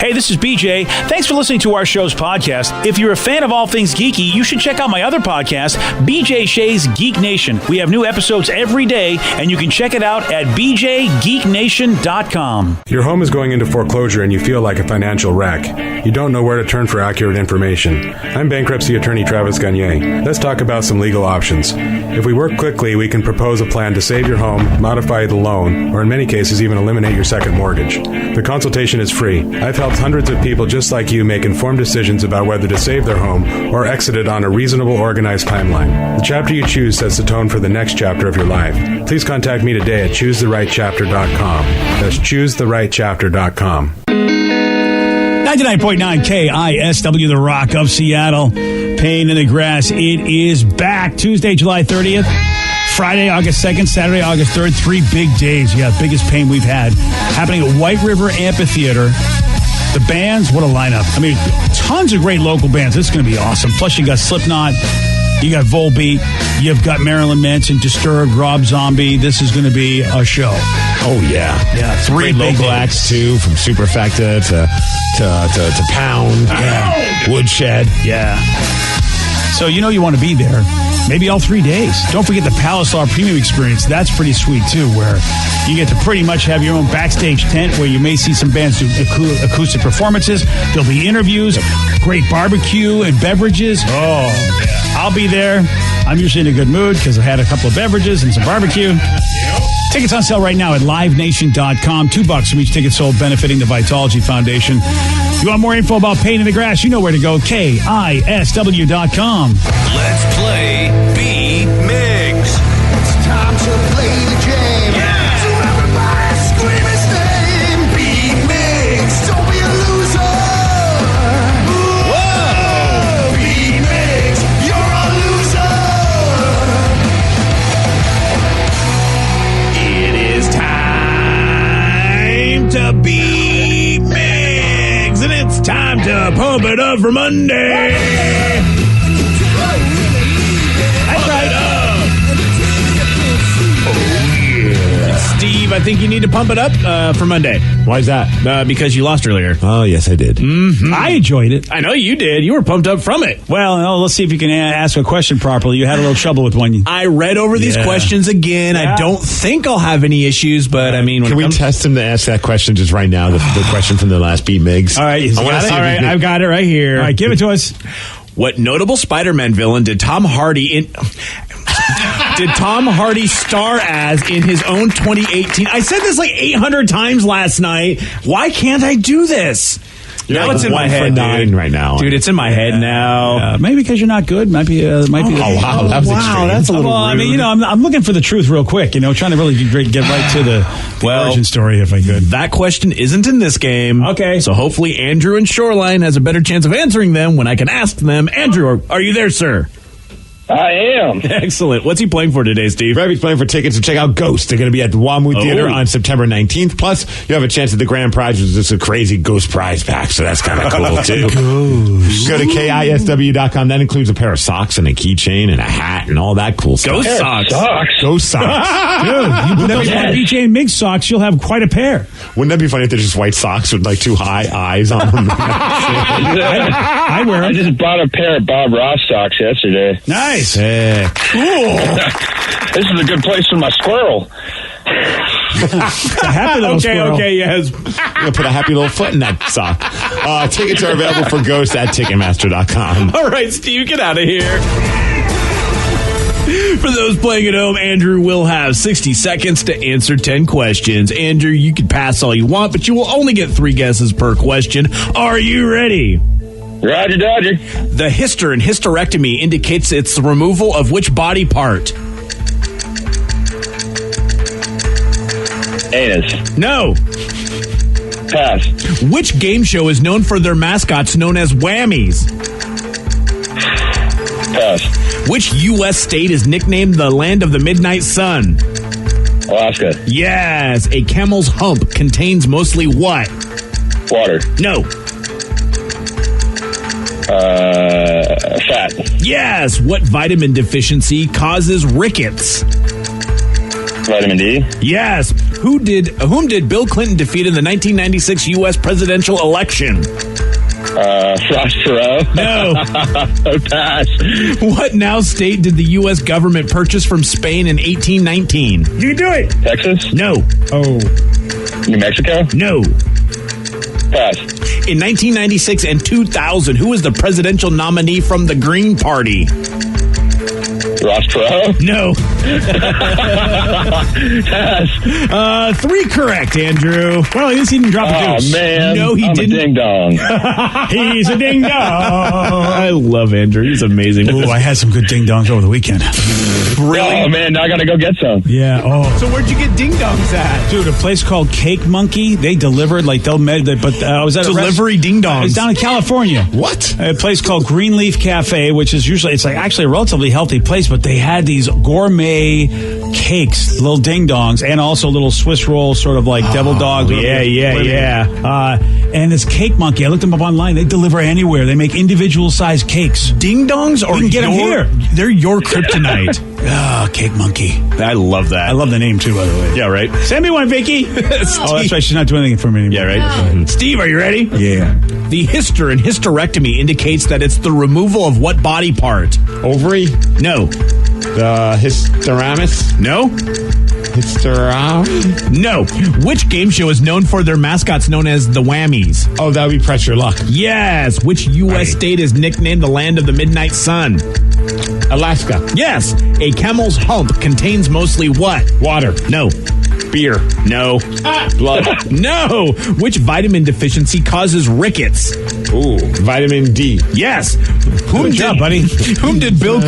Hey, this is BJ. Thanks for listening to our show's podcast. If you're a fan of all things geeky, you should check out my other podcast, BJ Shea's Geek Nation. We have new episodes every day, and you can check it out at bjgeeknation.com. Your home is going into foreclosure and you feel like a financial wreck. You don't know where to turn for accurate information. I'm bankruptcy attorney Travis Gagne. Let's talk about some legal options. If we work quickly, we can propose a plan to save your home, modify the loan, or in many cases even eliminate your second mortgage. The consultation is free. I've helped hundreds of people just like you make informed decisions about whether to save their home or exit it on a reasonable, organized timeline. The chapter you choose sets the tone for the next chapter of your life. Please contact me today at choosetherightchapter.com. That's choosetherightchapter.com. 99.9 KISW, The Rock of Seattle. Pain in the Grass. It is back. Tuesday, July 30th. Friday, August 2nd. Saturday, August 3rd. 3 big days. Yeah, biggest pain we've had. Happening at White River Amphitheater. The bands, what a lineup. I mean, tons of great local bands. This is going to be awesome. Plus, you got Slipknot. You got Volbeat. You've got Marilyn Manson, Disturbed, Rob Zombie. This is going to be a show. Oh, yeah. Yeah. 3 local acts, too, from Superfecta to Pound. Yeah. Woodshed. Yeah. So you know you want to be there. Maybe all 3 days. Don't forget the Palace Law Premium Experience. That's pretty sweet, too, where you get to pretty much have your own backstage tent where you may see some bands do acoustic performances. There'll be interviews, great barbecue and beverages. Oh, yeah. I'll be there. I'm usually in a good mood because I had a couple of beverages and some barbecue. Tickets on sale right now at livenation.com. $2 from each ticket sold, benefiting the Vitology Foundation. If you want more info about Pain in the Grass, you know where to go. KISW.com. Let's play B-Migs. It's time to play the game. Yeah. So everybody scream his name. B-Migs, don't be a loser. Whoa. B-Migs, you're a loser. It is time to be Migs, and it's time to pump it up for Monday. That's right. Steve, I think you need to pump it up for Monday. Why is that? Because you lost earlier. Oh, yes, I did. Mm-hmm. I enjoyed it. I know you did. You were pumped up from it. Well, no, let's see if you can ask a question properly. You had a little trouble with one. I read over these questions again. Yeah. I don't think I'll have any issues, but I mean... Can we test him to ask that question just right now, the question from the last Beat Migs? All right. All right, I've got it right here. All right, give it to us. What notable Spider-Man villain did Tom Hardy star as in his own 2018? I said this like 800 times last night. Why can't I do this? Now it's in my head, dude. right now. Dude, it's in my head now. Maybe because you're not good. Might be. wow, that was extreme. That's a little Well, rude. I mean, I'm looking for the truth real quick. Trying to really get right to the origin story if I could. That question isn't in this game. Okay. So hopefully Andrew in Shoreline has a better chance of answering them when I can ask them. Andrew, are you there, sir? I am. Excellent. What's he playing for today, Steve? Ravi's playing for tickets to check out Ghost. They're going to be at the WAMU Theater on September 19th. Plus, you have a chance at the grand prize, which is just a crazy Ghost prize pack, so that's kind of cool, too. Ghost. Go to KISW.com. That includes a pair of socks and a keychain and a hat and all that cool stuff. Ghost socks. Ghost socks. Dude, you put those on BJ and Mig socks, you'll have quite a pair. Wouldn't that be funny if they're just white socks with like 2 high eyes on them? I wear I them. just bought a pair of Bob Ross socks yesterday. Nice. Cool. This is a good place for my squirrel. It's a happy little squirrel. Okay, yes. I'm going to put a happy little foot in that sock. Tickets are available for Ghost at Ticketmaster.com. All right, Steve, get out of here. For those playing at home, Andrew will have 60 seconds to answer 10 questions. Andrew, you can pass all you want, but you will only get 3 guesses per question. Are you ready? Roger, Dodger. The hyster in hysterectomy indicates it's the removal of which body part? Anus. No. Pass. Which game show is known for their mascots known as whammies? Pass. Which U.S. state is nicknamed the land of the midnight sun? Alaska. Yes. A camel's hump contains mostly what? Water. No. Fat. Yes. What vitamin deficiency causes rickets? Vitamin D. Yes. Whom did Bill Clinton defeat in the 1996 U.S. presidential election? Ross Perot. No. Pass. What now state did the U.S. government purchase from Spain in 1819? You can do it. Texas. No. Oh. New Mexico. No. Pass. In 1996 and 2000, who was the presidential nominee from the Green Party? Ross Perot. No. Pass. 3 correct, Andrew. Well, he didn't drop a Oh, deuce. man. No, he I'm didn't. a ding dong. He's a ding dong. I love Andrew. He's amazing. Ooh, I had some good ding dongs over the weekend. Really? Oh, man. Now I got to go get some. Yeah. Oh. So where'd you get ding dongs at? Dude, a place called Cake Monkey. They delivered, like, but I was at Delivery ding dongs. It's down in California. What? A place called Greenleaf Cafe, which is usually, it's like actually a relatively healthy place, but they had these gourmet cakes, little ding dongs, and also little Swiss roll, sort of like devil dog. Yeah. And this Cake Monkey, I looked them up online. They deliver anywhere. They make individual sized cakes. Ding dongs, or You can get 'em here. They're your kryptonite. Ah, Cake Monkey. I love that. I love the name too, by the way. Yeah, right. Send me one, Vicky. Oh, that's right. She's not doing anything for me anymore. Yeah, right. Steve, are you ready? Yeah. The hyster in hysterectomy indicates that it's the removal of what body part? Ovary? No. The hysteremus? No? No. Which game show is known for their mascots known as the Whammies? Oh, that would be Press Your Luck. Yes. Which U.S. state is nicknamed the land of the midnight sun? Alaska. Yes. A camel's hump contains mostly what? Water. No. Beer. No. Blood. No. Which vitamin deficiency causes rickets? Ooh, vitamin D. Yes. Good job, buddy. Whom did Bill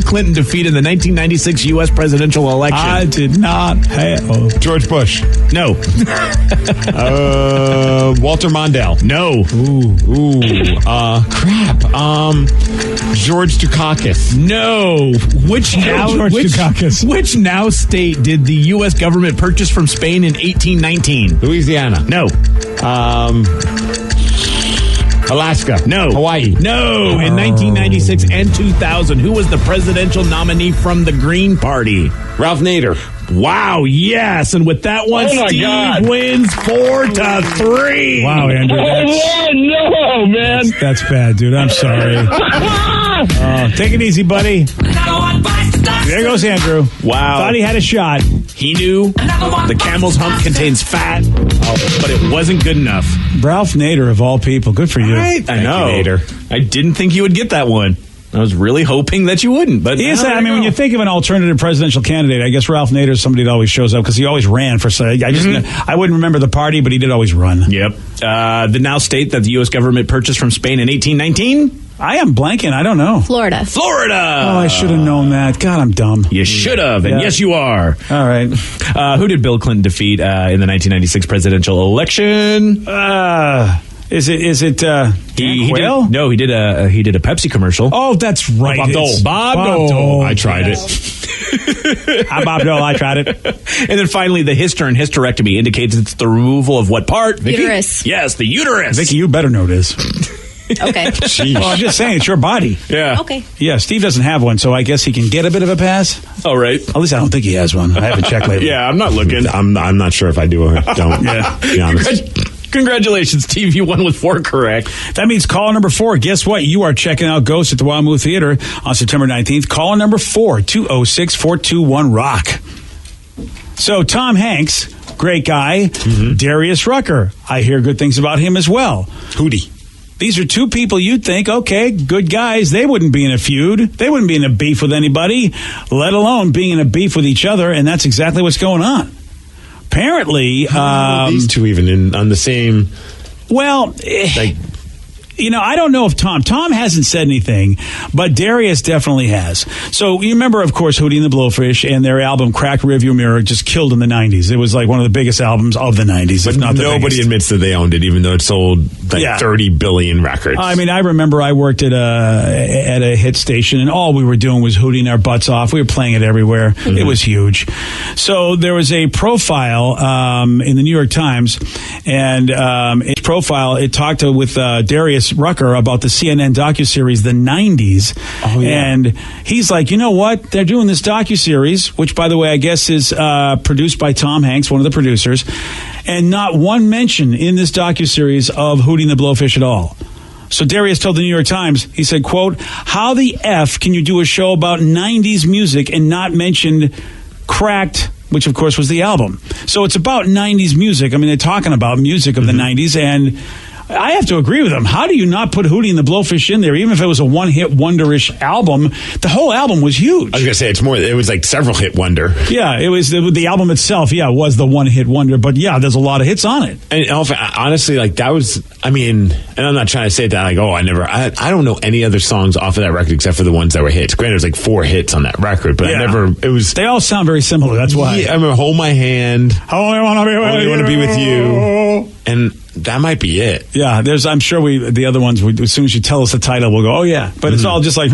Clinton defeat in the 1996 U.S. presidential election? I did not have. George Bush. No. Walter Mondale. No. Crap. George Dukakis. No. Which now state did the U.S. government purchase from Spain in 1819? Louisiana. No. Alaska. No. Hawaii. No. In 1996 and 2000, who was the presidential nominee from the Green Party? Ralph Nader. Wow, yes. And with that one, Oh, my Steve God. wins 4-3. Wow, Andrew. No, man. That's bad, dude. I'm sorry. Take it easy, buddy. There goes Andrew. Wow. Thought he had a shot. He knew the camel's hump contains fat, but it wasn't good enough. Ralph Nader, of all people. Good for you. Right? I know. you, Nader. I didn't think you would get that one. I was really hoping that you wouldn't. But He is, I mean, when you think of an alternative presidential candidate, I guess Ralph Nader is somebody that always shows up because he always ran for. I wouldn't remember the party, but he did always run. Yep. The now state that the U.S. government purchased from Spain in 1819? I am blanking. I don't know. Florida. Oh, I should have known that. God, I'm dumb. You should have, and Yeah. yes, you are. All right. Who did Bill Clinton defeat in the 1996 presidential election? Is it He did, Quayle? no, he did a Pepsi commercial. Oh, that's right. Bob Dole. It's Bob Dole. I tried it. Bob Dole. I tried it. And then finally, the hyster in hysterectomy indicates it's the removal of what part? Vicky? Uterus. Yes, the uterus. Vicky, you better know this. Okay. Well, I'm just saying, it's your body. Yeah. Okay. Yeah, Steve doesn't have one, so I guess he can get a bit of a pass. All right. At least I don't think he has one. I haven't checked lately. Yeah, I'm not looking. I'm not sure if I do or don't. Yeah. To be honest. Congratulations, Steve. You won with 4 correct. That means caller number 4. Guess what? You are checking out Ghost at the WAMU Theater on September 19th. Caller number 4, 206-421-ROCK. So Tom Hanks, great guy. Darius Rucker, I hear good things about him as well. Hootie. These are two people you'd think, okay, good guys. They wouldn't be in a feud. They wouldn't be in a beef with anybody, let alone being in a beef with each other. And that's exactly what's going on. Apparently, These two even on the same. well, Like, I don't know if Tom hasn't said anything, but Darius definitely has. So you remember, of course, Hootie and the Blowfish and their album Cracked Rearview Mirror just killed in the 90s. It was like one of the biggest albums of the 90s, if not the nobody biggest. admits that they owned it, even though it sold like 30 billion records. I mean, I remember I worked at a hit station, and all we were doing was hooting our butts off. We were playing it everywhere. It was huge. So there was a profile in the New York Times, and its profile, it talked with Darius Darius Rucker about the CNN docuseries, The 90s. Oh, yeah. And he's like, you know what? They're doing this docuseries, which, by the way, I guess is produced by Tom Hanks, one of the producers, and not one mention in this docuseries of Hootie and the Blowfish at all. So Darius told the New York Times, he said, quote, how the F can you do a show about 90s music and not mention Cracked, which of course was the album. So it's about 90s music. I mean, they're talking about music of the 90s, and I have to agree with them. How do you not put Hootie and the Blowfish in there, even if it was a one-hit wonder-ish album? The whole album was huge. I was going to say, it was like several hit wonder. Yeah, it was the album itself, was the one-hit wonder, but yeah, there's a lot of hits on it. And honestly, like that was, I mean, and I'm not trying to say that like, I don't know any other songs off of that record except for the ones that were hits. Granted, there's like 4 hits on that record, but they all sound very similar, that's why. Yeah, I remember Hold My Hand. I want to be with you. And that might be it. Yeah, I'm sure the other ones, as soon as you tell us the title, we'll go, oh yeah. But it's all just like,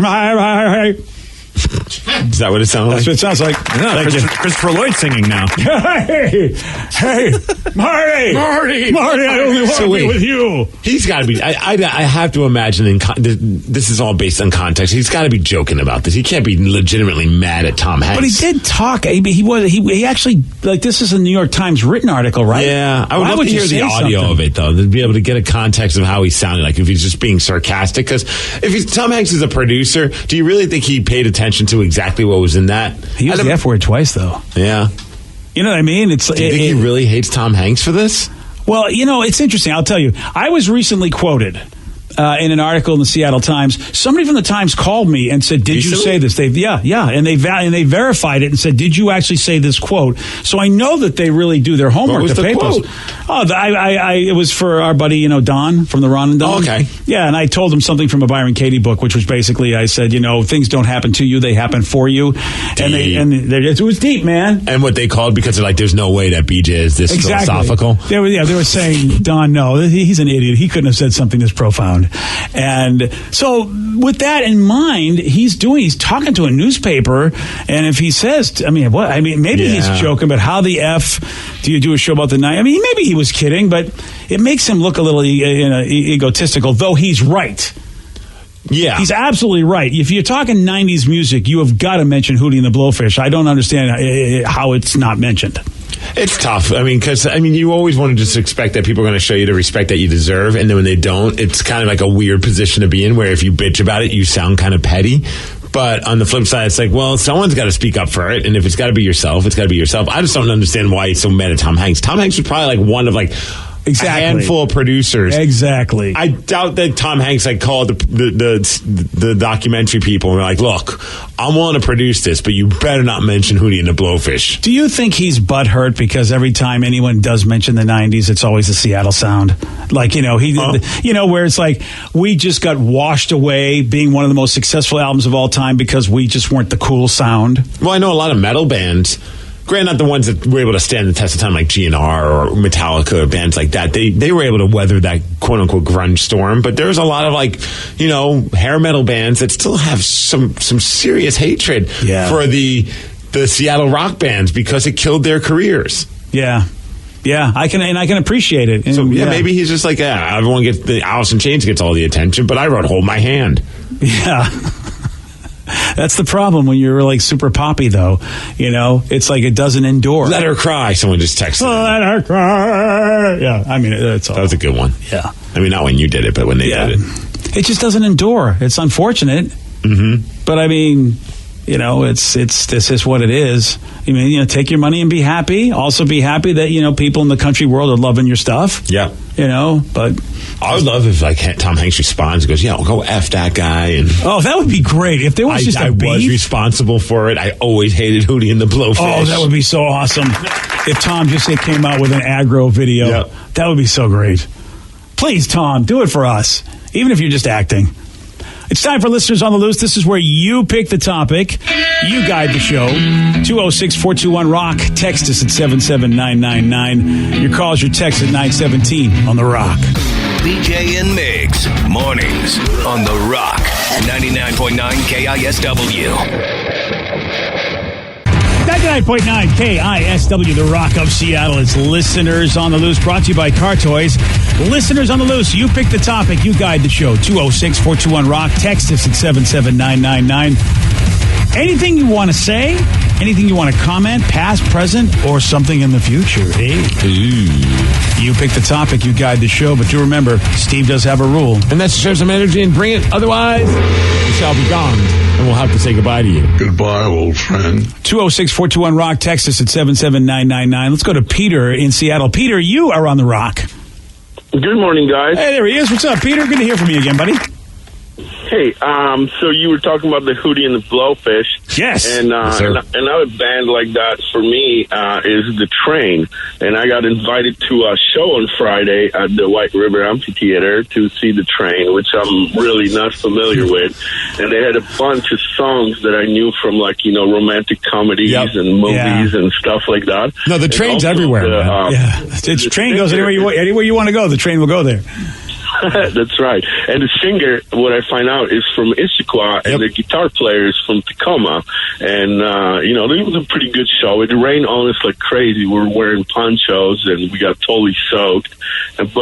Is that what it sounds like? That's what it sounds like. Yeah, Christopher Lloyd singing now. Hey, Marty, I only want to be with you. He's got to be. I have to imagine. This is all based on context. He's got to be joking about this. He can't be legitimately mad at Tom Hanks. But he did talk. He actually, like, this is a New York Times written article, right? Yeah, I would love to hear the audio of it though, to be able to get a context of how he sounded. Like if he's just being sarcastic. Because if Tom Hanks is a producer, do you really think he paid attention to exactly what was in that? He used the F word twice, though. Yeah. You know what I mean? Do you think he really hates Tom Hanks for this? Well, it's interesting. I'll tell you. I was recently quoted in an article in the Seattle Times. Somebody from the Times called me and said, "Did you say this?" And they verified it and said, "Did you actually say this quote?" So I know that they really do their homework. What was the papers. Quote? Oh, it was for our buddy, Don from the Ron and Don. Oh, okay. Yeah, and I told him something from a Byron Katie book, which was basically, I said, things don't happen to you; they happen for you. Deep. It was deep, man. And what they called, because they're like, "There's no way that BJ is this philosophical." They were saying, Don, no, he's an idiot. He couldn't have said something this profound. And so with that in mind, he's talking to a newspaper, and if he says, maybe he's joking, but how the F do you do a show about the night? I mean, maybe he was kidding, but it makes him look a little egotistical, though he's right. Yeah. He's absolutely right. If you're talking 90s music, you have got to mention Hootie and the Blowfish. I don't understand how it's not mentioned. It's tough. Because you always want to just expect that people are going to show you the respect that you deserve, and then when they don't, it's kind of like a weird position to be in, where if you bitch about it, you sound kind of petty. But on the flip side, it's like, well, someone's got to speak up for it, and if it's got to be yourself, it's got to be yourself. I just don't understand why he's so mad at Tom Hanks. Tom Hanks was probably like one of a handful of producers. Exactly. I doubt that Tom Hanks called the documentary people and were like, "Look, I'm willing to produce this, but you better not mention Hootie and the Blowfish." Do you think he's butthurt because every time anyone does mention the 90s, it's always the Seattle sound? Like, where it's like, we just got washed away being one of the most successful albums of all time because we just weren't the cool sound? Well, I know a lot of metal bands, granted, not the ones that were able to stand the test of time like GNR or Metallica or bands like that. They were able to weather that quote-unquote grunge storm. But there's a lot of hair metal bands that still have some serious hatred for the Seattle rock bands because it killed their careers. Yeah. Yeah, I can appreciate it. And, so maybe he's just like, everyone gets the Alice in Chains gets all the attention, but I wrote Hold My Hand. Yeah. That's the problem when you're like super poppy, though. It's like it doesn't endure. Let her cry. Someone just texted. Let her cry. Yeah, that's all. That was a good one. Yeah. Not when you did it, but when they did it. It just doesn't endure. It's unfortunate. Mm-hmm. But this is what it is. Take your money and be happy. Also be happy that, people in the country world are loving your stuff. Yeah. But I would love if Tom Hanks responds and goes, "Yeah, I'll go F that guy." And that would be great. If there was just a beef. I was responsible for it. I always hated Hootie and the Blowfish. Oh, that would be so awesome. If Tom just came out with an aggro video, that would be so great. Please, Tom, do it for us. Even if you're just acting. It's time for Listeners on the Loose. This is where you pick the topic. You guide the show. 206-421-ROCK. Text us at 77999. Your calls, your text at 917 on The Rock. BJ and Migs. Mornings on The Rock. 99.9 KISW. 99.9 KISW, the Rock of Seattle. It's Listeners on the Loose, brought to you by Car Toys. Listeners on the Loose, you pick the topic, you guide the show. 206-421-ROCK. Text us at 77999. Anything you want to say, anything you want to comment, past, present, or something in the future. Hey, you pick the topic, you guide the show. But do remember, Steve does have a rule. And that's to show some energy and bring it. Otherwise, we shall be gone. And we'll have to say goodbye to you. Goodbye, old friend. 206-421-ROCK. Text us at 77999. Let's go to Peter in Seattle. Peter, you are on the Rock. Good morning, guys. Hey, there he is. What's up, Peter? Good to hear from you again, buddy. Hey, so you were talking about the Hootie and the Blowfish. Yes. And Yes, sir. another band like that for me is The Train. And I got invited to a show on Friday at the White River Amphitheater to see The Train, which I'm really not familiar with. And they had a bunch of songs that I knew from, like, you know, romantic comedies and movies and stuff like that. No, The Train's everywhere, man. The train goes anywhere you want to go. The train will go there. That's right. And the singer, what I find out, is from Issaquah, and the guitar player is from Tacoma. And, you know, it was a pretty good show. It rained on us like crazy. We were wearing ponchos, and we got totally soaked. But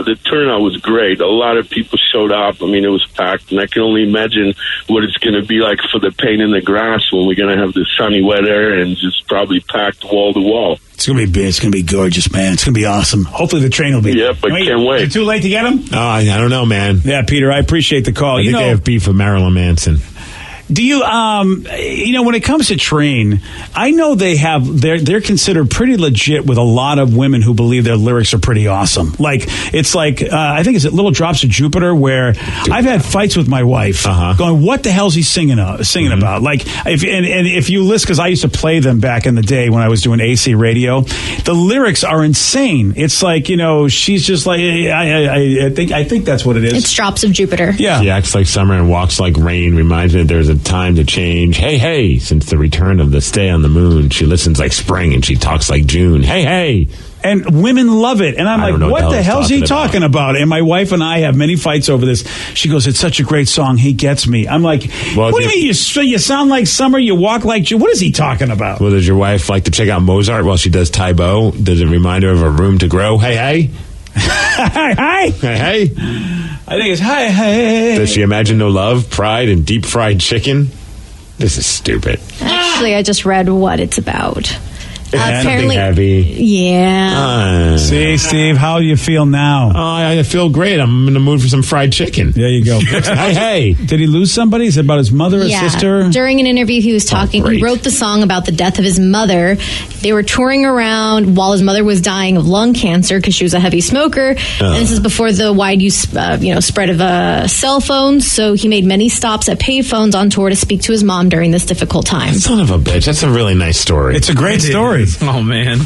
the turnout was great. A lot of people showed up. I mean, it was packed, and I can only imagine what it's going to be like for the Pain in the Grass when we're going to have the sunny weather and just probably packed wall to wall. It's gonna be big. It's gonna be gorgeous, man. It's gonna be awesome. Hopefully, the train will be. Yep, I can't wait. Is it too late to get him? Oh, I don't know, man. Yeah, Peter, I appreciate the call. I think they have beef with Marilyn Manson. Do you, you know, when it comes to Train, I know they're considered pretty legit with a lot of women who believe their lyrics are pretty awesome. Like, it's like, I think it's Little Drops of Jupiter, where I've had fights with my wife going, what the hell's he singing about? Like, if you listen, because I used to play them back in the day when I was doing AC radio, the lyrics are insane. It's like, you know, she's just like, I think that's what it is. It's Drops of Jupiter. Yeah. She acts like summer and walks like rain. Reminds me that there's a time to change. Hey, hey, since the return of the stay on the moon, she listens like spring and she talks like June. Hey, hey. And women love it. And I'm like, what the hell's he talking about? And my wife and I have many fights over this. She goes, it's such a great song. He gets me. I'm like, what do you mean? You sound like summer, you walk like June. What is he talking about? Well, does your wife like to check out Mozart while she does Tai Bo? Does it remind her of a room to grow? Hey, hey. Hi, hi. Hey, hey. I think it's hi, hey. Does she imagine no love, pride, and deep fried chicken? This is stupid. Actually, I just read what it's about. Apparently, heavy. Yeah. See, Steve, how do you feel now? I feel great. I'm in the mood for some fried chicken. There you go. hey. Did he lose somebody? Is it about his mother or sister? During an interview, he was talking. He wrote the song about the death of his mother. They were touring around while his mother was dying of lung cancer because she was a heavy smoker. And this is before the wide use, spread of cell phones. So he made many stops at payphones on tour to speak to his mom during this difficult time. Son of a bitch. That's a really nice story. It's a great story. Oh, man.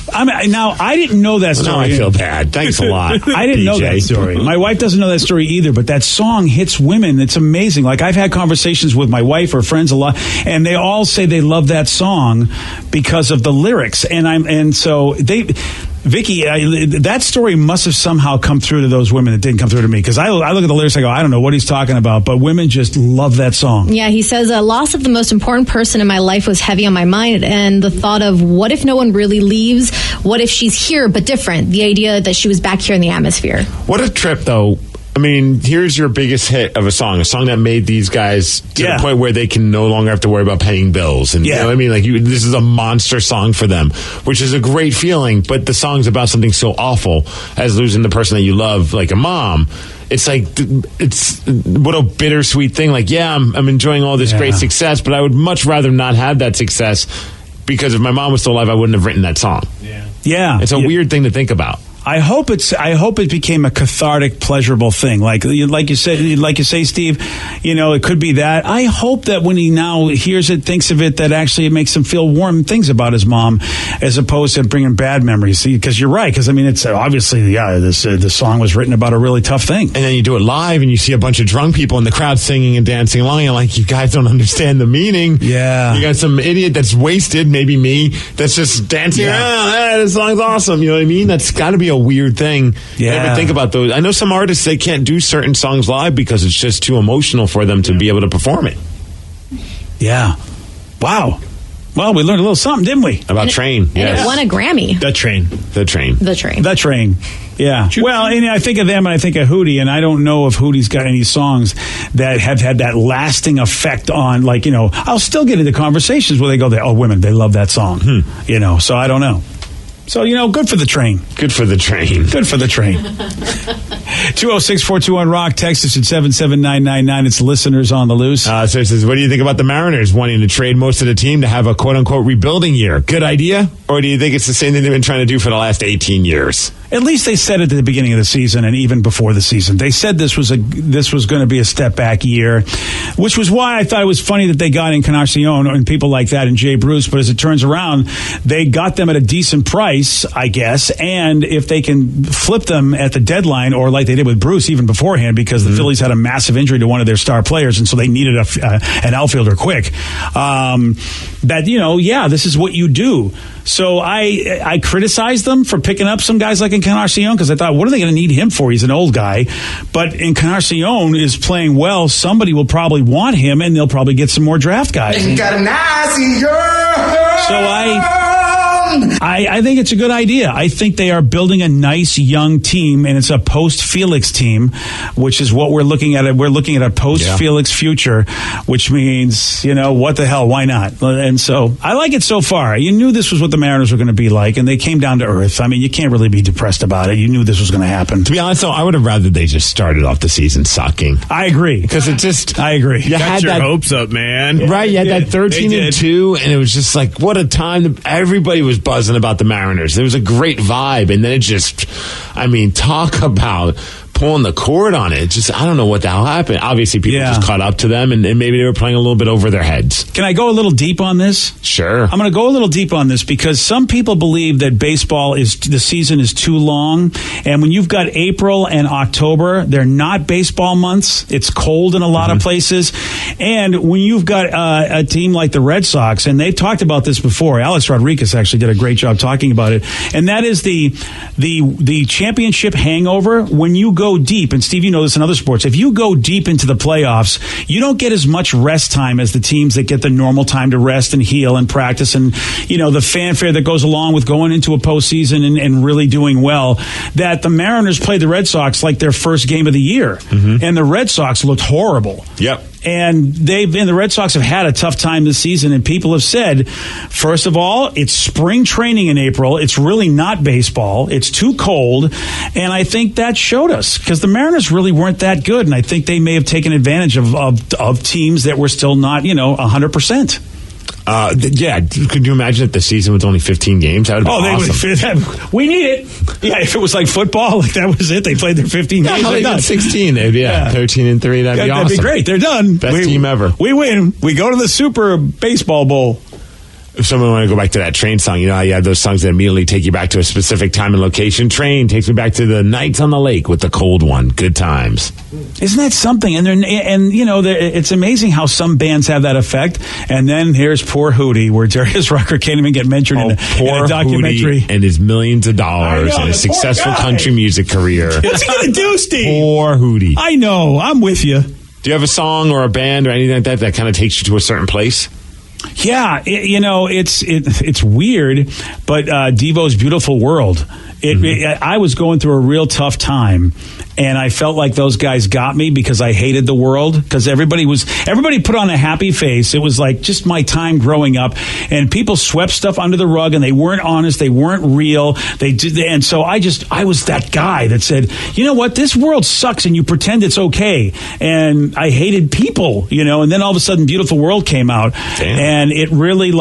Now, I didn't know that story. Now I feel bad. Thanks a lot. I didn't know that story. My wife doesn't know that story either, but that song hits women. It's amazing. Like, I've had conversations with my wife or friends a lot, and they all say they love that song because of the lyrics. Vicky, that story must have somehow come through to those women that didn't come through to me, because I look at the lyrics, I go, I don't know what he's talking about, but women just love that song. Yeah, he says, loss of the most important person in my life was heavy on my mind, and the thought of what if no one really leaves? What if she's here but different? The idea that she was back here in the atmosphere. What a trip, though. I mean, here's your biggest hit of a song that made these guys to the point where they can no longer have to worry about paying bills. And you know what I mean? Like, this is a monster song for them, which is a great feeling. But the song's about something so awful as losing the person that you love, like a mom. It's like, it's what a bittersweet thing. Like, I'm enjoying all this great success, but I would much rather not have that success, because if my mom was still alive, I wouldn't have written that song. Yeah. It's a weird thing to think about. I hope it became a cathartic, pleasurable thing. Like you say, Steve, you know, it could be that. I hope that when he now hears it, thinks of it, that actually it makes him feel warm things about his mom, as opposed to bringing bad memories. Because you're right. Because I mean, it's obviously, the song was written about a really tough thing. And then you do it live, and you see a bunch of drunk people in the crowd singing and dancing along. You're like, you guys don't understand the meaning. Yeah. You got some idiot that's wasted, maybe me, that's just dancing around. Hey, this song's awesome. You know what I mean? That's got to be a weird thing. Yeah. I never think about those. I know some artists, they can't do certain songs live because it's just too emotional for them to be able to perform it. Yeah. Wow. Well, we learned a little something, didn't we? About Train. And it won a Grammy. The Train. The Train. The Train. The Train. Yeah. Well, and I think of them and I think of Hootie, and I don't know if Hootie's got any songs that have had that lasting effect on, like, you know, I'll still get into conversations where they go, oh, women, they love that song. You know, so I don't know. So, you know, good for the Train. Good for the Train. Good for the Train. 206-421-ROCK. Text us at 77999. It's listeners on the loose. So it says, what do you think about the Mariners wanting to trade most of the team to have a quote-unquote rebuilding year? Good idea? Or do you think it's the same thing they've been trying to do for the last 18 years? At least they said it at the beginning of the season and even before the season. They said this was going to be a step back year, which was why I thought it was funny that they got in Encarnacion and people like that and Jay Bruce. But as it turns around, they got them at a decent price, I guess. And if they can flip them at the deadline, or like they did with Bruce even beforehand, because the Phillies had a massive injury to one of their star players, and so they needed an outfielder quick. That, you know, yeah, this is what you do. So I criticized them for picking up some guys like Encarnacion, because I thought, what are they going to need him for? He's an old guy. But Encarnacion is playing well. Somebody will probably want him, and they'll probably get some more draft guys. Got a nice So I think it's a good idea. I think they are building a nice young team, and it's a post-Felix team, which is what we're looking at. We're looking at a post-Felix future, which means, you know, what the hell? Why not? And so I like it so far. You knew this was what the Mariners were going to be like, and they came down to earth. I mean, you can't really be depressed about it. You knew this was going to happen. To be honest, though, I would have rather they just started off the season sucking. I agree. Because it just... I agree. You Got had your that, hopes up, man. right, you had that 13-2, and it was just like, what a time. Everybody was buzzing about the Mariners. There was a great vibe, and then it just, I mean, talk about pulling the cord on it. Just, I don't know what the hell happened. Obviously, people just caught up to them, and maybe they were playing a little bit over their heads. Can I go a little deep on this? Sure. I'm going to go a little deep on this because some people believe that the season is too long. And when you've got April and October, they're not baseball months. It's cold in a lot of places. And when you've got a team like the Red Sox, and they've talked about this before, Alex Rodriguez actually did a great job talking about it. And that is the championship hangover. When you go deep, and Steve, you know this in other sports, if you go deep into the playoffs, you don't get as much rest time as the teams that get the normal time to rest and heal and practice, and, you know, the fanfare that goes along with going into a postseason and really doing well. That the Mariners played the Red Sox like their first game of the year, and the Red Sox looked horrible. Yep. And the Red Sox have had a tough time this season, and people have said, first of all, it's spring training in April. It's really not baseball. It's too cold. And I think that showed us, because the Mariners really weren't that good. And I think they may have taken advantage of teams that were still not, 100%. Yeah, could you imagine if the season was only 15 games? That would be awesome. We need it. Yeah, if it was like football, like that was it. They played their 15 games. They done 16. 13-3. That'd be awesome. That'd be great. They're done. Best team ever. We win. We go to the Super Baseball Bowl. If someone want to go back to that Train song, you know how you have those songs that immediately take you back to a specific time and location? Train takes me back to the nights on the lake with the cold one. Good times. Isn't that something? And it's amazing how some bands have that effect. And then here's poor Hootie, where Darius Rucker can't even get mentioned in a documentary. Hootie and his millions of dollars and his successful country music career. What's he going to do, Steve? Poor Hootie. I know. I'm with you. Do you have a song or a band or anything like that kind of takes you to a certain place? Yeah, it's weird, but Devo's Beautiful World. I was going through a real tough time, and I felt like those guys got me because I hated the world, because everybody put on a happy face. It was like just my time growing up, and people swept stuff under the rug, and they weren't honest, they weren't real. And so I was that guy that said, you know what, this world sucks, and you pretend it's okay. And I hated people, and then all of a sudden Beautiful World came out. Damn. And it really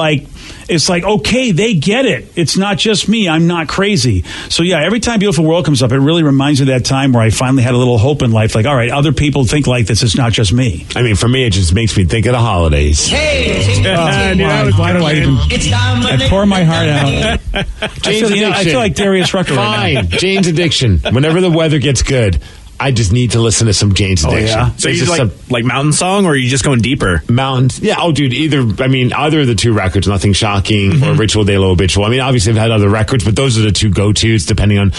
it's like, okay, they get it. It's not just me. I'm not crazy. So, yeah, every time Beautiful World comes up, it really reminds me of that time where I finally had a little hope in life. Like, all right, other people think like this. It's not just me. I mean, for me, it just makes me think of the holidays. Hey, why do I even... I pour my heart out. I feel like Darius Rucker Fine. right now. Jane's Addiction. Whenever the weather gets good, I just need to listen to some Jane's Addiction. yeah? So you like mountain song, or are you just going deeper? Mountains. Yeah, dude, either of the two records, Nothing Shocking or Ritual de lo Habitual. I mean, obviously I've had other records, but those are the two go-tos depending on,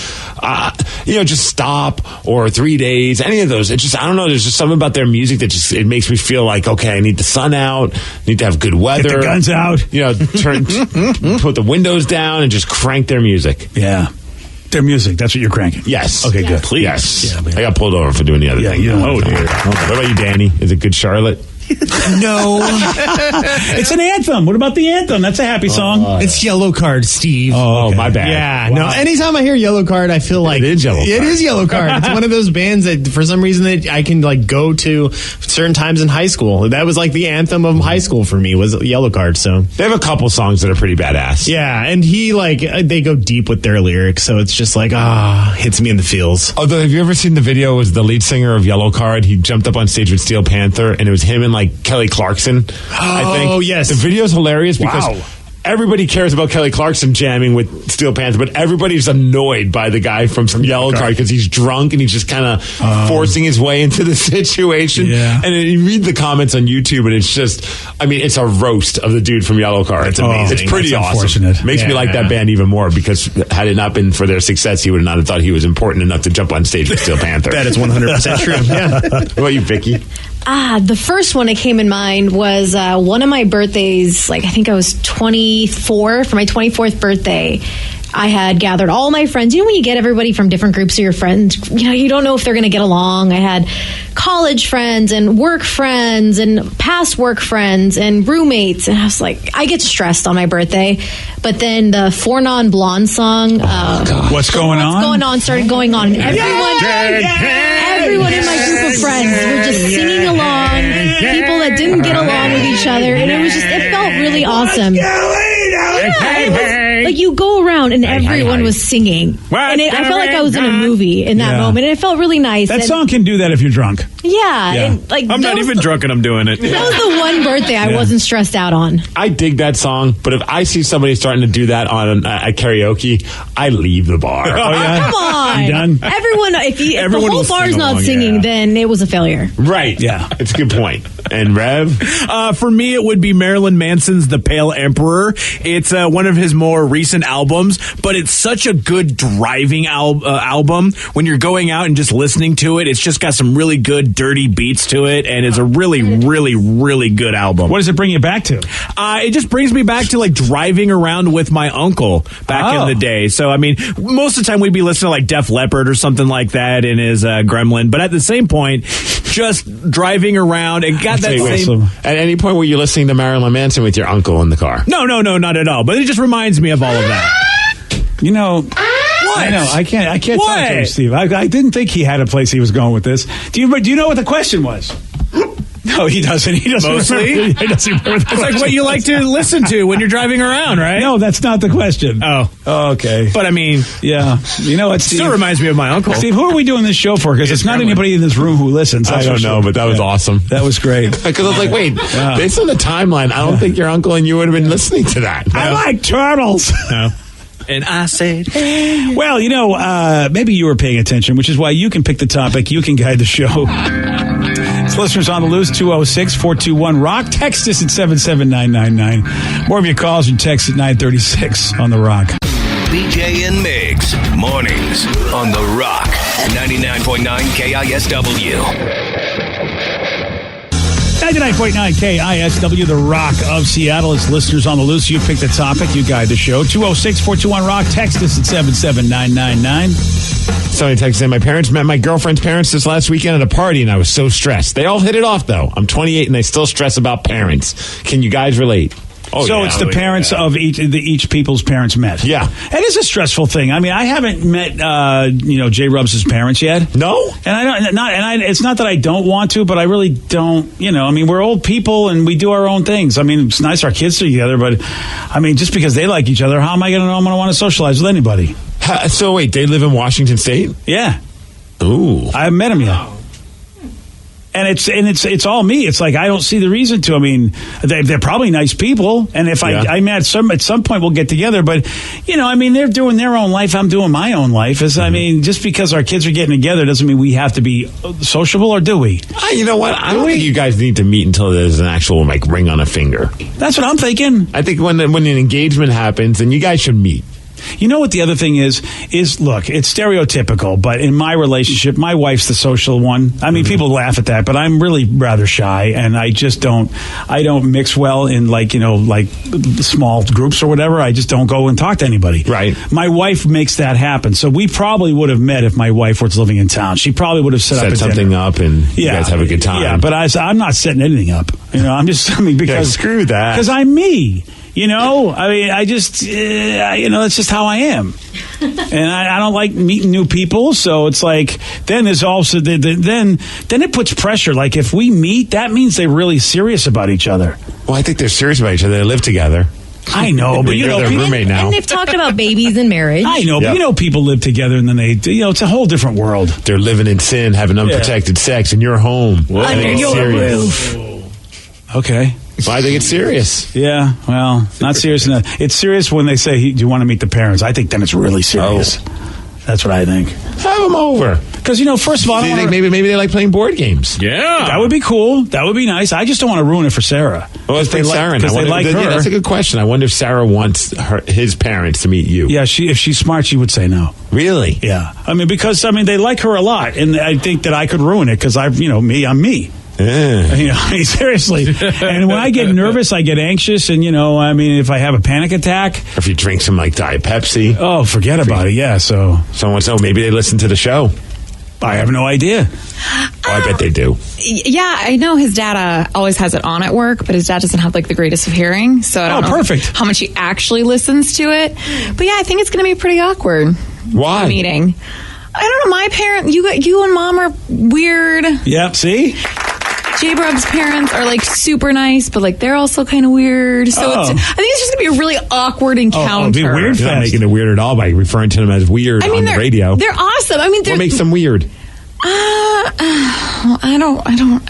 just Stop or 3 Days, any of those. It's just, I don't know, there's just something about their music that just, it makes me feel like, okay, I need the sun out, need to have good weather. Get the guns out. Put the windows down and just crank their music. Yeah. Their music, that's what you're cranking. Yes. Okay, good. Please. Yes. Yeah, I got pulled over for doing the other thing. you don't What about you, Danny? Is it Good Charlotte? No. It's an anthem. What about the anthem? That's a happy song. It's Yellow Card, Steve. Oh, okay. My bad. Yeah, no. Anytime I hear Yellow Card, I feel like it is Yellow Card. It is Yellow Card. It's one of those bands that, for some reason, that I can go to certain times in high school. That was like the anthem of high school for me, was Yellow Card. So they have a couple songs that are pretty badass. Yeah, and they go deep with their lyrics, so it's just like hits me in the feels. Although, have you ever seen the video? It was the lead singer of Yellow Card. He jumped up on stage with Steel Panther, and it was him and Kelly Clarkson. I think. Oh, yes. The video's hilarious because everybody cares about Kelly Clarkson jamming with Steel Panther, but everybody's annoyed by the guy from Yellow Card because he's drunk and he's just kind of forcing his way into the situation. Yeah. And you read the comments on YouTube, and it's just, it's a roast of the dude from Yellow Card. It's amazing. It's pretty That's awesome. unfortunate. Makes me like that band even more because had it not been for their success, he would not have thought he was important enough to jump on stage with Steel Panther. That is 100% true. Yeah. What about you, Vicky? The first one that came in mind was one of my birthdays. I think I was 24 for my 24th birthday. I had gathered all my friends. You know, when you get everybody from different groups of your friends, you don't know if they're going to get along. I had college friends and work friends and past work friends and roommates. And I was like, I get stressed on my birthday. But then the Four Non Blonde song, What's Going On? Started going on. Everyone in my group of friends were just singing along. People that didn't get along with each other. And it felt really awesome. It was, you go around and everyone was singing. And I felt like I was in a movie in that moment. And it felt really nice. That song can do that if you're drunk. Yeah. And, I'm not even drunk and I'm doing it. That was the one birthday I wasn't stressed out on. I dig that song, but if I see somebody starting to do that on at karaoke, I leave the bar. Come on. You done? Everyone, if the whole bar's not singing, then it was a failure. Right. Yeah. It's a good point. And Rev? For me, it would be Marilyn Manson's The Pale Emperor. It's one of his more recent albums, but it's such a good driving album. When you're going out and just listening to it, it's just got some really good, dirty beats to it, and it's a really, really, really good album. What does it bring you back to? It just brings me back to driving around with my uncle back in the day. So, most of the time we'd be listening to Def Leppard or something like that in his Gremlin, but at the same point, just driving around and got that same... At any point were you listening to Marilyn Manson with your uncle in the car? No, not at all. But it just reminds me of all of that. You know... What? I know. I can't talk to him, Steve. I didn't think he had a place he was going with this. Do you know what the question was? No, he doesn't. He doesn't. Mostly? Remember. He doesn't remember the question. It's what you like to listen to when you're driving around, right? No, that's not the question. Oh. Okay. But yeah. You know what, Steve? Still reminds me of my uncle. Steve, who are we doing this show for? Because it's not anybody in this room who listens. I don't know, but that was awesome. That was great. Because I was like, wait, based on the timeline, I don't think your uncle and you would have been listening to that. I like turtles. No. And I said, hey. Well, maybe you were paying attention, which is why you can pick the topic. You can guide the show. It's listeners on the loose, 206-421-ROCK. Text us at 77999. More of your calls and texts at 936 on The Rock. BJ and Migs, mornings on The Rock, 99.9 KISW. 99.9 KISW, The Rock of Seattle. It's listeners on the loose. You pick the topic. You guide the show. 206-421-ROCK. Text us at 77999. Somebody texted in, my parents met my girlfriend's parents this last weekend at a party, and I was so stressed. They all hit it off, though. I'm 28, and I still stress about parents. Can you guys relate? It's the parents of each people's parents met. Yeah. It is a stressful thing. I haven't met, J. Rubs' parents yet. No? And it's not that I don't want to, but I really don't, we're old people and we do our own things. It's nice our kids are together, but just because they like each other, how am I going to know I'm going to want to socialize with anybody? So wait, they live in Washington State? Yeah. Ooh. I haven't met them yet. And it's all me. It's like I don't see the reason to. I mean, they're probably nice people, and if I mean, at some point we'll get together. But I mean, they're doing their own life. I'm doing my own life. I mean, just because our kids are getting together doesn't mean we have to be sociable, or do we? You know what? I don't think you guys need to meet until there's an actual ring on a finger. That's what I'm thinking. I think when an engagement happens, then you guys should meet. You know what the other thing is look, it's stereotypical, but in my relationship, my wife's the social one. I mean, people laugh at that, but I'm really rather shy, and I don't mix well in like small groups or whatever. I just don't go and talk to anybody. Right. My wife makes that happen. So we probably would have met if my wife was living in town. She probably would have set up something up, and you guys have a good time. Yeah, but I'm not setting anything up. Because screw that. Because I'm me. I mean, I just, that's just how I am. And I don't like meeting new people. So it's like, then there's also, then it puts pressure. Like if we meet, that means they're really serious about each other. Well, I think they're serious about each other. They live together. I know, but you're their roommate now. And they've talked about babies and marriage. I know, but people live together and then they, it's a whole different world. They're living in sin, having unprotected sex in your home. Under your roof. Okay. Well, I think it's serious. Yeah, well, not serious enough. It's serious when they say, do you want to meet the parents? I think then it's really serious. That's what I think. Have them over. Because, first of all, maybe they like playing board games. Yeah. That would be cool. That would be nice. I just don't want to ruin it for Sarah. Well, let's take Sarah. Because they like her. Yeah, that's a good question. I wonder if Sarah wants his parents to meet you. Yeah, if she's smart, she would say no. Really? Yeah. I mean, because, they like her a lot. And I think that I could ruin it because I'm me. Yeah. Seriously. And when I get nervous, I get anxious, and if I have a panic attack, or if you drink some Diet Pepsi, forget about it. Yeah. So maybe they listen to the show. I have no idea. I bet they do. Yeah, I know his dad always has it on at work, but his dad doesn't have the greatest of hearing, so I don't know perfect. How much he actually listens to it. But yeah, I think it's going to be pretty awkward. Why? Meeting. I don't know. My parents, you and Mom are weird. Yeah. See. J-Brub's parents are super nice, but they're also kind of weird. So I think it's just gonna be a really awkward encounter. It'd be weird. You're not making it weird at all by referring to them as weird on the radio. They're awesome. I mean, what makes them weird? I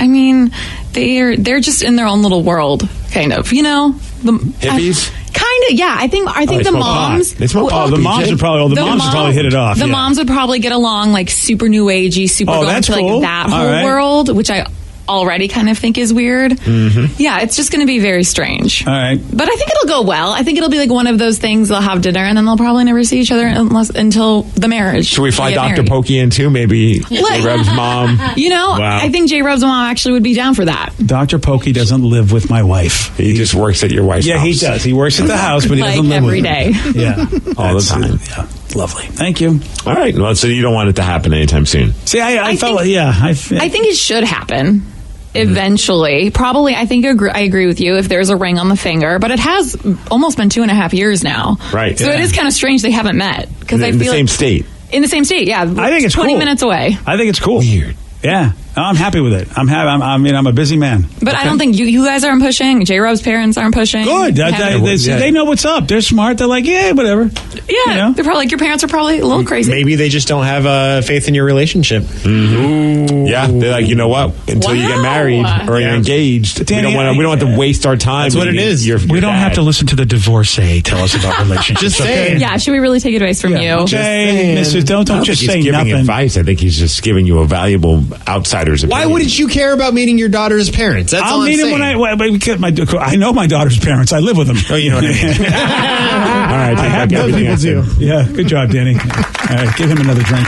mean, they're just in their own little world, kind of. The hippies. Kind of, yeah. I think the moms. They smoke pot. The moms would probably hit it off. The moms would probably get along super new agey, super going that's to cool. that whole world, which I already kind of think is weird. Mm-hmm. Yeah, it's just going to be very strange. All right. But I think it'll go well. I think it'll be one of those things, they'll have dinner and then they'll probably never see each other until the marriage. Should we fly Dr. Pokey in too? Maybe J-Rub's mom. Wow. I think J-Rub's mom actually would be down for that. Dr. Pokey doesn't live with my wife. He just works at your wife's house. Yeah, he does. He works at the house, but he doesn't live every with day. her. Yeah. All the time. Yeah. Lovely. Thank you. All right. Well, so you don't want it to happen anytime soon. See, I felt I think it should happen. Eventually, probably. I agree with you if there's a ring on the finger, but it has almost been 2.5 years now. Right. So it is kind of strange they haven't met because I feel in the same state. In the same state, yeah. I think it's 20 cool. minutes away. I think it's cool. Weird. Yeah. I'm happy with it. I'm a busy man. But I don't think you guys aren't pushing. J-Rob's parents aren't pushing. Good. They know what's up. They're smart. They're like, yeah, whatever. Yeah. They're probably your parents are probably a little crazy. Maybe they just don't have faith in your relationship. Mm-hmm. Yeah. They're like, you know what? Until you get married or you're engaged, Danny, we don't have to waste our time. That's what it is. We don't have to listen to the divorcee tell us about relationships. Just saying. Yeah. Should we really take advice from you? Jay, Mrs. Don't just say giving nothing. Advice. I think he's just giving you a valuable outsider's opinion. Why wouldn't you care about meeting your daughter's parents? That's I'll all I'm meet saying. him I know my daughter's parents. I live with them. Oh, you know what I mean. All right. I have no people do. Yeah. Good job, Danny. All right. Give him another drink.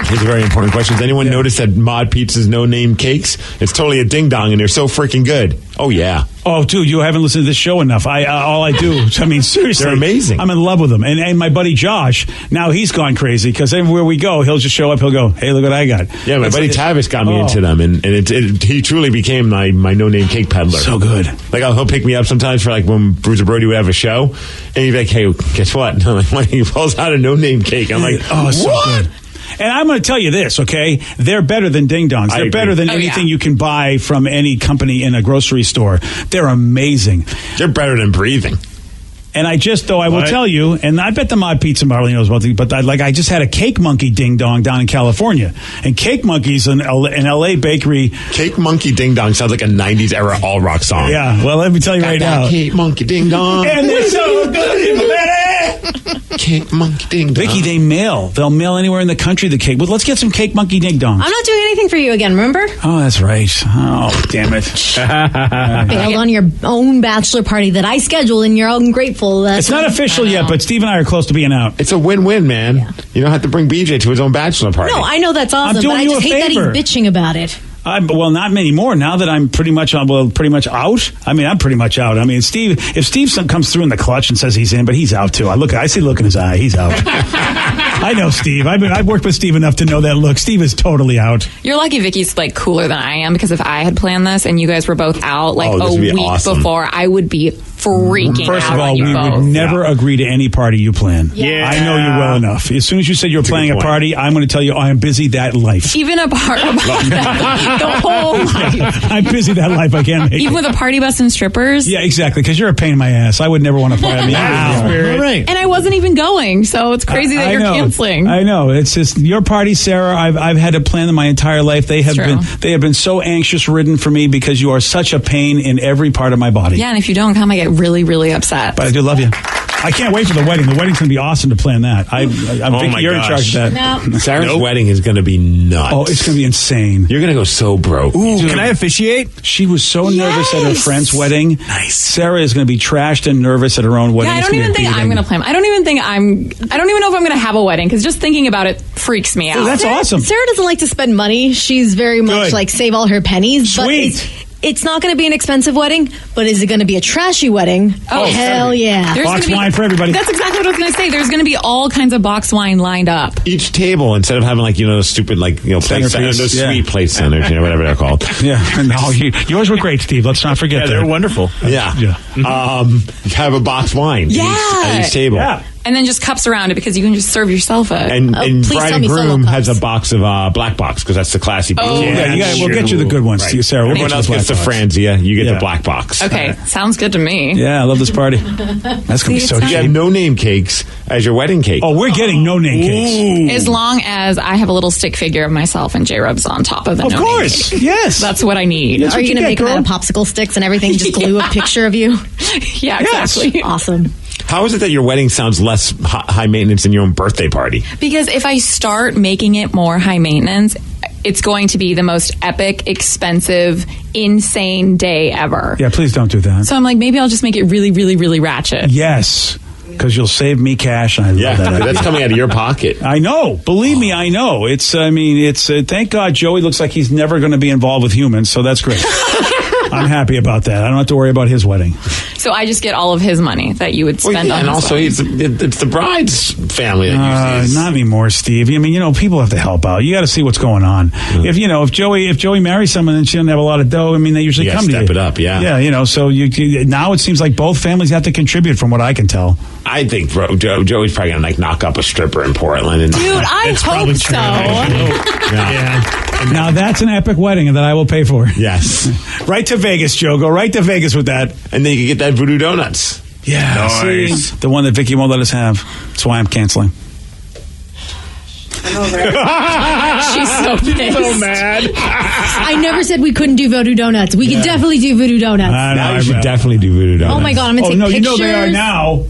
Here's a very important question. Does anyone notice that Mod Pizza's no-name cakes? It's totally a ding-dong, and they're so freaking good. Oh, yeah. Oh, dude, you haven't listened to this show enough. All I do, seriously. They're amazing. I'm in love with them. And my buddy Josh, now he's gone crazy because everywhere we go, he'll just show up. He'll go, hey, look what I got. Yeah, my buddy Tavis got me into them, and he truly became my no-name cake peddler. So good. Like, he'll pick me up sometimes for, when Bruiser Brody would have a show, and he'd be like, hey, guess what? And I'm like, when he pulls out a no-name cake, I'm like, oh, it's what? So good. And I'm going to tell you this, okay? They're better than Ding Dongs. They're better than anything you can buy from any company in a grocery store. They're amazing. They're better than breathing. And I will tell you, and I bet the Mod Pizza Marley knows about these, but I just had a Cake Monkey Ding Dong down in California. And Cake Monkey's an LA bakery. Cake Monkey Ding Dong sounds like a 90s era all rock song. Yeah, well, let me tell you right now. Cake Monkey Ding Dong. And they're so good in the belly. Cake Monkey Ding Dong. Vicky, they'll mail anywhere in the country the cake. Well, let's get some Cake Monkey Ding Dong. I'm not doing anything for you again, remember? Oh, that's right. Oh, damn it. Bailed on your own bachelor party that I scheduled, and you're ungrateful. It's not official yet, but Steve and I are close to being out. It's a win-win, man. Yeah. You don't have to bring BJ to his own bachelor party. No, I know that's awesome, I'm doing but I you just a hate that he's favor. bitching about it. Well, not many more now that I'm pretty much out. I mean, I'm pretty much out. I mean, if Steve comes through in the clutch and says he's in, but he's out too. I see the look in his eye. He's out. I know Steve. I've worked with Steve enough to know that look. Steve is totally out. You're lucky Vicky's like cooler than I am, because if I had planned this and you guys were both out like a week before, I would be freaking First out of all, on you we both. would never agree to any party you plan. Yeah. I know you well enough. As soon as you said you were planning a party, I'm going to tell you I am busy that life. Even apart about that, the whole life. I'm busy that life. I can't make Even it. with a party bus and strippers? Yeah, exactly, because you're a pain in my ass. I would never want to fly on the Wow. Right. And I wasn't even going, so it's crazy that you're canceling. I know. It's just your party, Sarah. I've had to plan them my entire life. They have been so anxious ridden for me because you are such a pain in every part of my body. Yeah, and if you don't come, I get really, really upset. But I do love you. I can't wait for the wedding. The wedding's going to be awesome to plan that. I'm Vicky, you're in charge of that. No. Sarah's wedding is going to be nuts. Oh, it's going to be insane. You're going to go so broke. Ooh, can I officiate? She was so nervous at her friend's wedding. Nice. Sarah is going to be trashed and nervous at her own wedding. Yeah, I don't even think I'm going to plan. I don't even know if I'm going to have a wedding, because just thinking about it freaks me out. Oh, that's awesome. Sarah doesn't like to spend money. She's very much like save all her pennies. Sweet. But it's not going to be an expensive wedding, but is it going to be a trashy wedding? Oh, hell yeah. There's Box gonna be- wine for everybody. That's exactly what I was going to say. There's going to be all kinds of box wine lined up. Each table, instead of having those stupid place centers, those sweet place centers, whatever they're called. Yeah. No, yours were great, Steve. Let's not forget that. They're wonderful. Yeah. Have a box wine at each table. Yeah. And then just cups around it, because you can just serve yourself a... And please bride tell and me solo groom cups. has a box of black box, because that's the classy box. Oh, We'll get you the good ones, Right. Sarah. We'll Everyone get you else the gets the black box. Franzia. You get Yeah. the black box. Okay, sounds good to me. Yeah, I love this party. That's going to be so You have cheap. no name cakes as your wedding cake. Oh, we're getting no name cakes. As long as I have a little stick figure of myself and J-Rub's on top of the Of no-name course. cake. Yes. That's what I need. That's Are what you going to get, make them girl. out of popsicle sticks and everything? Just glue a picture of you? Yeah, exactly. Awesome. How is it that your wedding sounds less high maintenance than your own birthday party? Because if I start making it more high maintenance, it's going to be the most epic, expensive, insane day ever. Yeah, please don't do that. So I'm like, maybe I'll just make it really, really, really ratchet. Yes, because you'll save me cash. And I love that idea. That's coming out of your pocket. I know. Believe me, I know. It's. Thank God Joey looks like he's never going to be involved with humans, so that's great. I'm happy about that. I don't have to worry about his wedding. So I just get all of his money that you would spend on and his also wedding. it's the bride's family that uses. Not anymore, Steve. I mean, people have to help out. You got to see what's going on. If Joey marries someone and she doesn't have a lot of dough, I mean, they usually come to you. Step it up, yeah. Yeah, so now it seems like both families have to contribute, from what I can tell. I think Joey's probably gonna knock up a stripper in Portland. And Dude, I hope so. yeah. Now that's an epic wedding that I will pay for. Yes. Right to Vegas, Joe. Go right to Vegas with that. And then you can get that Voodoo Donuts. Yeah. Nice. See, the one that Vicky won't let us have. That's why I'm canceling. She's so pissed. So mad. I never said we couldn't do Voodoo Donuts. We could definitely do Voodoo Donuts. Now you should definitely do Voodoo Donuts. Oh my God, I'm going to take pictures. You know they are now.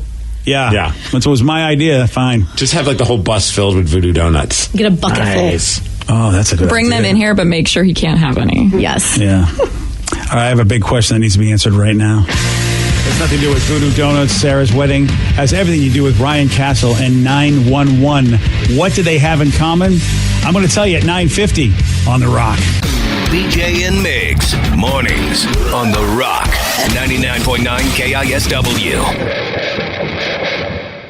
Yeah. Yeah. That was my idea. Fine. Just have the whole bus filled with Voodoo Donuts. Get a bucket Nice. Oh, that's a good Bring idea. them in here, but make sure he can't have any. full. Yes. Yeah. I have a big question that needs to be answered right now. Has nothing to do with Voodoo Donuts, Sarah's wedding. Has everything to do with Ryan Castle and 911. What do they have in common? I'm going to tell you at 9:50 on The Rock. BJ and Migs, mornings on The Rock, 99.9 KISW.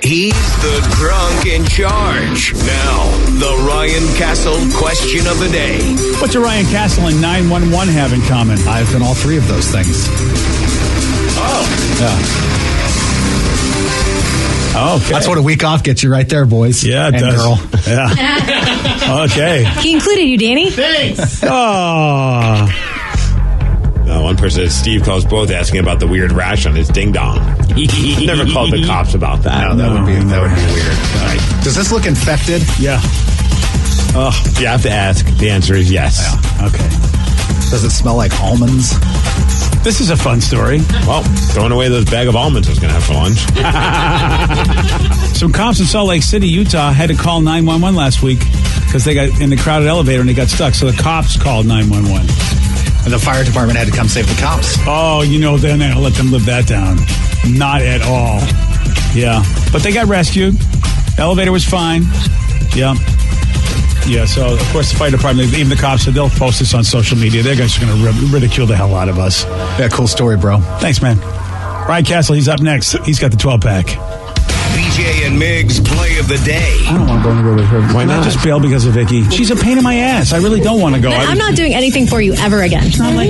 He's the drunk in charge. Now, the Ryan Castle question of the day. What do Ryan Castle and 911 have in common? I've done all three of those things. Oh, okay. That's what a week off gets you right there, boys. Yeah, it and does. girl. Yeah. Okay. He included you, Danny. Thanks. Oh. One person that Steve calls both asking about the weird rash on his ding dong. Never called the cops about that. No, that would be weird. Does this look infected? Yeah. Oh, you have to ask. The answer is yes. Yeah. Okay. Does it smell like almonds? This is a fun story. Well, throwing away those bag of almonds I was going to have for lunch. Some cops in Salt Lake City, Utah, had to call 911 last week because they got in the crowded elevator and they got stuck. So the cops called 911. And the fire department had to come save the cops. Oh, they're not going to let them live that down. Not at all. Yeah. But they got rescued. Elevator was fine. Yeah. Yeah, so, of course, the fire department, even the cops said they'll post this on social media. They're just going to ridicule the hell out of us. Yeah, cool story, bro. Thanks, man. Ryan Castle, he's up next. He's got the 12-pack. BJ and Migs play of the day. I don't want to go anywhere with her. Why not? I just bail because of Vicky. She's a pain in my ass. I really don't want to go. I'm not doing anything for you ever again. It's not like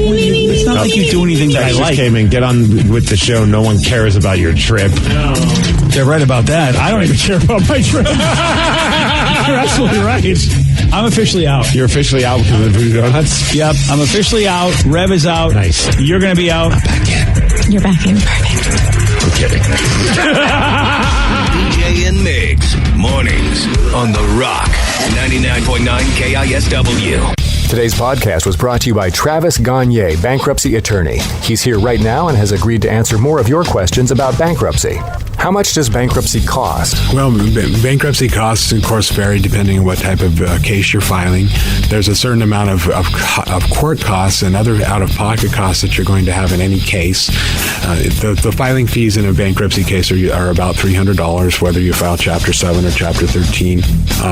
you do anything that I like. Came in. Get on with the show. No one cares about your trip. No. They're right about that. I don't even care about my trip. You're absolutely right. I'm officially out. You're officially out because of the Voodoo Donuts? Yep. I'm officially out. Rev is out. Nice. You're going to be out. I'm back in. You're back in. Perfect. I'm kidding. BJ and Migs, mornings on The Rock, 99.9 KISW. Today's podcast was brought to you by Travis Gagne, bankruptcy attorney. He's here right now and has agreed to answer more of your questions about bankruptcy. How much does bankruptcy cost? Well, bankruptcy costs, of course, vary depending on what type of case you're filing. There's a certain amount of court costs and other out-of-pocket costs that you're going to have in any case. The filing fees in a bankruptcy case are about $300, whether you file Chapter 7 or Chapter 13.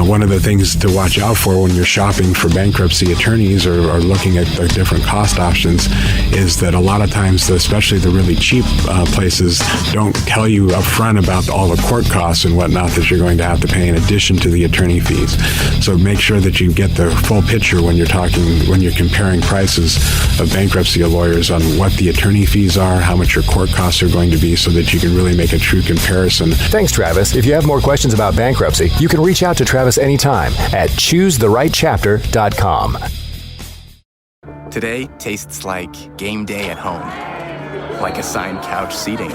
One of the things to watch out for when you're shopping for bankruptcy attorneys or looking at the different cost options is that a lot of times, especially the really cheap places, don't tell you up front about all the court costs and whatnot that you're going to have to pay in addition to the attorney fees. So make sure that you get the full picture when you're comparing prices of bankruptcy lawyers on what the attorney fees are, how much your court costs are going to be, so that you can really make a true comparison. Thanks, Travis. If you have more questions about bankruptcy, you can reach out to Travis anytime at choosetherightchapter.com. Today tastes like game day at home, like assigned couch seating,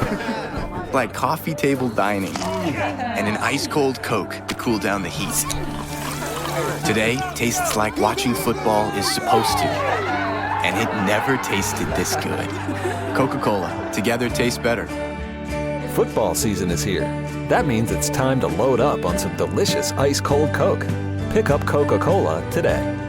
like coffee table dining, and an ice-cold Coke to cool down the heat. Today tastes like watching football is supposed to, and it never tasted this good. Coca-Cola, together tastes better. Football season is here. That means it's time to load up on some delicious ice-cold Coke. Pick up Coca-Cola today.